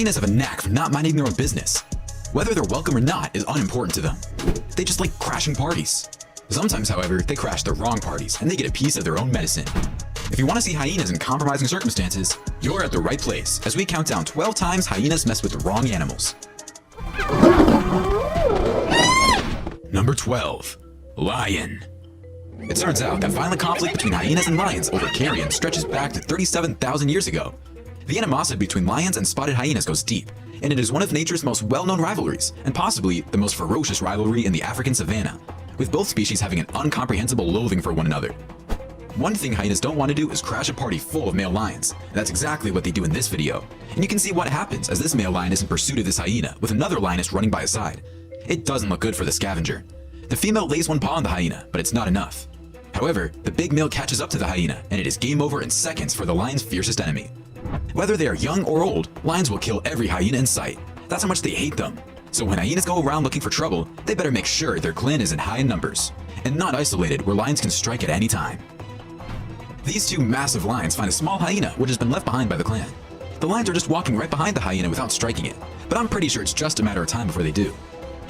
Hyenas have a knack for not minding their own business. Whether they're welcome or not is unimportant to them. They just like crashing parties. Sometimes, however, they crash the wrong parties and they get a piece of their own medicine. If you want to see hyenas in compromising circumstances, you're at the right place as we count down 12 times hyenas mess with the wrong animals. Number 12. Lion. It turns out that violent conflict between hyenas and lions over carrion stretches back to 37,000 years ago. The animosity between lions and spotted hyenas goes deep, and it is one of nature's most well-known rivalries, and possibly the most ferocious rivalry in the African savanna, with both species having an incomprehensible loathing for one another. One thing hyenas don't want to do is crash a party full of male lions, and that's exactly what they do in this video. And you can see what happens as this male lion is in pursuit of this hyena, with another lioness running by his side. It doesn't look good for the scavenger. The female lays one paw on the hyena, but it's not enough. However, the big male catches up to the hyena, and it is game over in seconds for the lion's fiercest enemy. Whether they are young or old, lions will kill every hyena in sight. That's how much they hate them. So when hyenas go around looking for trouble, they better make sure their clan is in high numbers, and not isolated where lions can strike at any time. These two massive lions find a small hyena which has been left behind by the clan. The lions are just walking right behind the hyena without striking it, but I'm pretty sure it's just a matter of time before they do.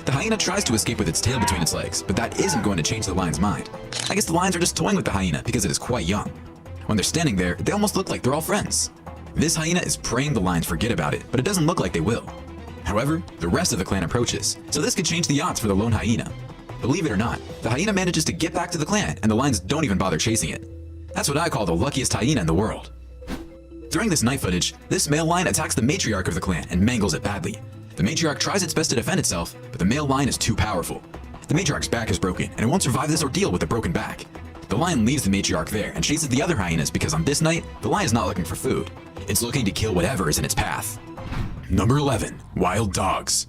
The hyena tries to escape with its tail between its legs, but that isn't going to change the lion's mind. I guess the lions are just toying with the hyena because it is quite young. When they're standing there, they almost look like they're all friends. This hyena is praying the lions forget about it, but it doesn't look like they will. However, the rest of the clan approaches, so this could change the odds for the lone hyena. Believe it or not, the hyena manages to get back to the clan, and the lions don't even bother chasing it. That's what I call the luckiest hyena in the world. During this night footage, this male lion attacks the matriarch of the clan and mangles it badly. The matriarch tries its best to defend itself, but the male lion is too powerful. The matriarch's back is broken, and it won't survive this ordeal with a broken back. The lion leaves the matriarch there and chases the other hyenas because on this night, the lion is not looking for food. It's looking to kill whatever is in its path. Number 11. Wild dogs.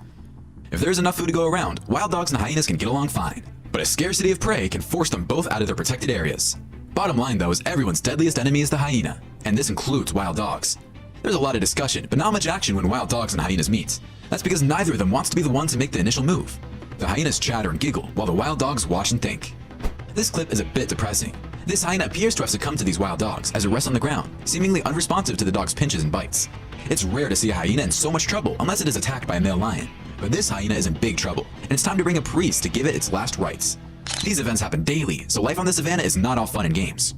If there's enough food to go around, wild dogs and hyenas can get along fine. But a scarcity of prey can force them both out of their protected areas. Bottom line though is everyone's deadliest enemy is the hyena, and this includes wild dogs. There's a lot of discussion, but not much action when wild dogs and hyenas meet. That's because neither of them wants to be the one to make the initial move. The hyenas chatter and giggle while the wild dogs watch and think. This clip is a bit depressing. This hyena appears to have succumbed to these wild dogs as it rests on the ground, seemingly unresponsive to the dog's pinches and bites. It's rare to see a hyena in so much trouble unless it is attacked by a male lion, but this hyena is in big trouble, and it's time to bring a priest to give it its last rites. These events happen daily, so life on the savannah is not all fun and games.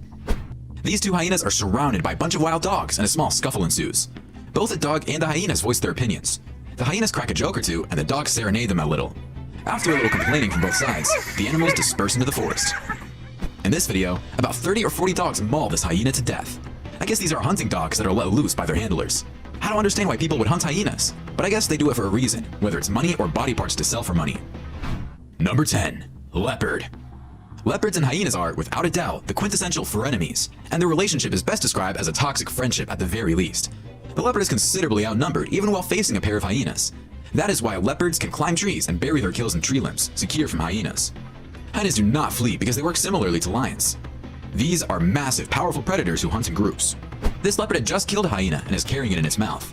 These two hyenas are surrounded by a bunch of wild dogs and a small scuffle ensues. Both the dog and the hyenas voice their opinions. The hyenas crack a joke or two, and the dogs serenade them a little. After a little complaining from both sides, the animals disperse into the forest. In this video, about 30 or 40 dogs maul this hyena to death. I guess these are hunting dogs that are let loose by their handlers. I don't understand why people would hunt hyenas, but I guess they do it for a reason, whether it's money or body parts to sell for money. Number 10. Leopard. Leopards and hyenas are, without a doubt, the quintessential frenemies, and their relationship is best described as a toxic friendship at the very least. The leopard is considerably outnumbered even while facing a pair of hyenas. That is why leopards can climb trees and bury their kills in tree limbs, secure from hyenas. Hyenas do not flee because they work similarly to lions. These are massive, powerful predators who hunt in groups. This leopard had just killed a hyena and is carrying it in its mouth.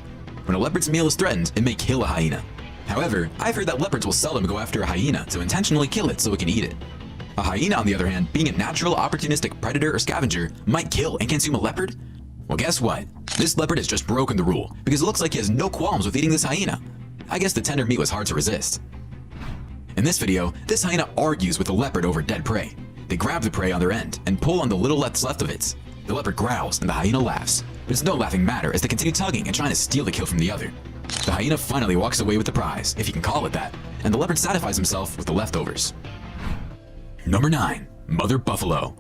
When a leopard's meal is threatened, it may kill a hyena. However, I've heard that leopards will seldom go after a hyena to intentionally kill it so it can eat it. A hyena, on the other hand, being a natural opportunistic predator or scavenger, might kill and consume a leopard? Well, guess what? This leopard has just broken the rule because it looks like he has no qualms with eating this hyena. I guess the tender meat was hard to resist. In this video, this hyena argues with the leopard over dead prey. They grab the prey on their end and pull on the little that's left of it. The leopard growls and the hyena laughs, but it's no laughing matter as they continue tugging and trying to steal the kill from the other. The hyena finally walks away with the prize, if you can call it that, and the leopard satisfies himself with the leftovers. Number 9. Mother buffalo.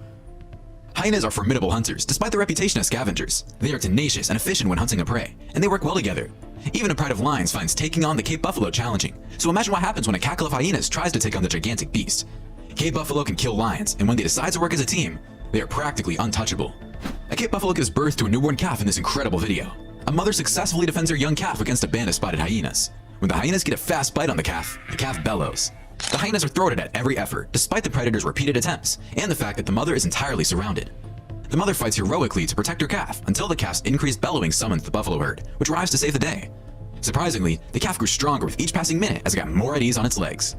Hyenas are formidable hunters, despite their reputation as scavengers. They are tenacious and efficient when hunting a prey, and they work well together. Even a pride of lions finds taking on the Cape buffalo challenging, so imagine what happens when a cackle of hyenas tries to take on the gigantic beast. Cape buffalo can kill lions, and when they decide to work as a team, they are practically untouchable. A Cape buffalo gives birth to a newborn calf in this incredible video. A mother successfully defends her young calf against a band of spotted hyenas. When the hyenas get a fast bite on the calf bellows. The hyenas are thwarted at every effort, despite the predator's repeated attempts, and the fact that the mother is entirely surrounded. The mother fights heroically to protect her calf until the calf's increased bellowing summons the buffalo herd, which arrives to save the day. Surprisingly, the calf grew stronger with each passing minute as it got more at ease on its legs.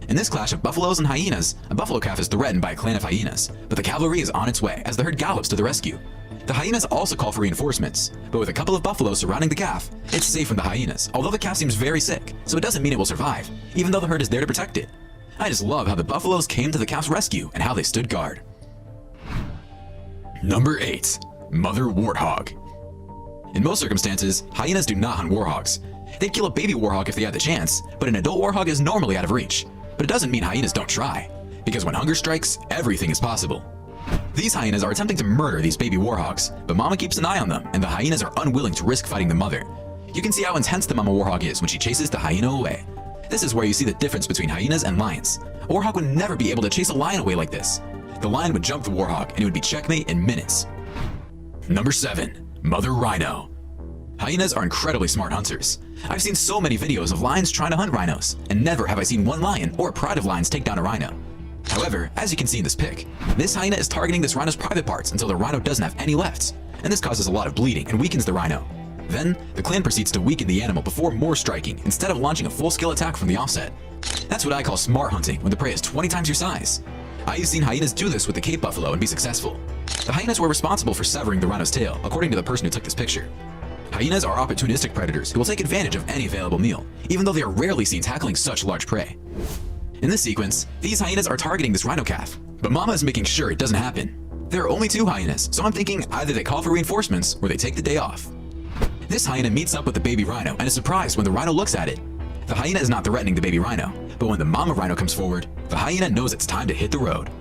In this clash of buffaloes and hyenas, a buffalo calf is threatened by a clan of hyenas, but the cavalry is on its way as the herd gallops to the rescue. The hyenas also call for reinforcements, but with a couple of buffaloes surrounding the calf, it's safe from the hyenas, although the calf seems very sick, so it doesn't mean it will survive, even though the herd is there to protect it. I just love how the buffaloes came to the calf's rescue and how they stood guard. Number 8. Mother Warthog. In most circumstances, hyenas do not hunt warhogs. They'd kill a baby warhog if they had the chance, but an adult warhog is normally out of reach. But it doesn't mean hyenas don't try, because when hunger strikes, everything is possible. These hyenas are attempting to murder these baby warhogs, but Mama keeps an eye on them, and the hyenas are unwilling to risk fighting the mother. You can see how intense the Mama warhog is when she chases the hyena away. This is where you see the difference between hyenas and lions. A warhog would never be able to chase a lion away like this. The lion would jump the warhog, and it would be checkmate in minutes. Number 7. Mother Rhino. Hyenas are incredibly smart hunters. I've seen so many videos of lions trying to hunt rhinos, and never have I seen one lion or a pride of lions take down a rhino. However, as you can see in this pic, this hyena is targeting this rhino's private parts until the rhino doesn't have any left, and this causes a lot of bleeding and weakens the rhino. Then, the clan proceeds to weaken the animal before more striking, instead of launching a full-scale attack from the offset. That's what I call smart hunting when the prey is 20 times your size. I've seen hyenas do this with the Cape buffalo and be successful. The hyenas were responsible for severing the rhino's tail, according to the person who took this picture. Hyenas are opportunistic predators who will take advantage of any available meal, even though they are rarely seen tackling such large prey. In this sequence, these hyenas are targeting this rhino calf, but Mama is making sure it doesn't happen. There are only 2 hyenas, so I'm thinking either they call for reinforcements or they take the day off. This hyena meets up with the baby rhino and is surprised when the rhino looks at it. The hyena is not threatening the baby rhino, but when the mama rhino comes forward, the hyena knows it's time to hit the road.